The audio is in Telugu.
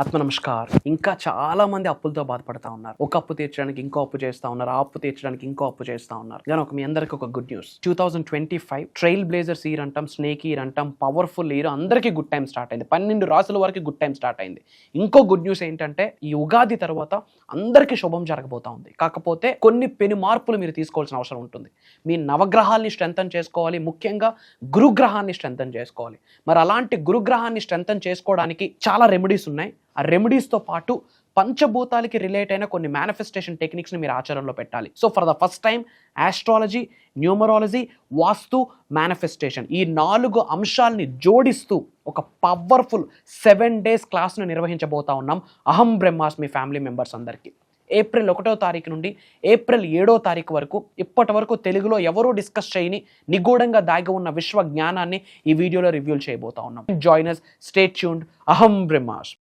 ఆత్మ నమస్కార్. ఇంకా చాలా మంది అప్పులతో బాధపడతా ఉన్నారు. ఒక అప్పు తీర్చడానికి ఇంకో అప్పు చేస్తా ఉన్నారు, ఆ అప్పు తీర్చడానికి ఇంకో అప్పు చేస్తా ఉన్నారు. కానీ మీ అందరికీ ఒక good news. 2025 trail blazers year అంటాం, స్నేక్ ఇయర్ అంటాం, పవర్ఫుల్ ఇయర్, అందరికీ గుడ్ టైం స్టార్ట్ అయింది. 12 రాసుల వరకు గుడ్ టైం స్టార్ట్ అయింది. ఇంకో గుడ్ న్యూస్ ఏంటంటే ఈ ఉగాది తర్వాత అందరికీ శుభం జరగబోతా ఉంది. కాకపోతే కొన్ని పెను మార్పులు మీరు తీసుకోవాల్సిన అవసరం ఉంటుంది. మీ నవగ్రహాల్ని స్ట్రెంథన్ చేసుకోవాలి, ముఖ్యంగా గురుగ్రహాన్ని స్ట్రెంథన్ చేసుకోవాలి. మరి అలాంటి గురుగ్రహాన్ని స్ట్రెంథన్ చేసుకోవడానికి చాలా రెమెడీస్ ఉన్నాయి. ఆ రెమెడీస్తో పాటు పంచభూతాలకి రిలేట్ అయిన కొన్ని మేనిఫెస్టేషన్ టెక్నిక్స్ని మీరు ఆచరణలో పెట్టాలి. So for the first time astrology, numerology, vastu, manifestation ఈ 4 అంశాలని జోడిస్తూ ఒక పవర్ఫుల్ 7 days క్లాస్ను నిర్వహించబోతా ఉన్నాం అహం బ్రహ్మాస్మి ఫ్యామిలీ మెంబర్స్ అందరికీ. ఏప్రిల్ 1వ తారీఖు నుండి ఏప్రిల్ 7వ తారీఖు వరకు ఇప్పటి వరకు తెలుగులో ఎవరూ డిస్కస్ చేయని నిగూఢంగా దాగి ఉన్న విశ్వ జ్ఞానాన్ని ఈ వీడియోలో రివ్యూ చేయబోతా ఉన్నాం. Join us, stay tuned. అహం బ్రహ్మాస్మి.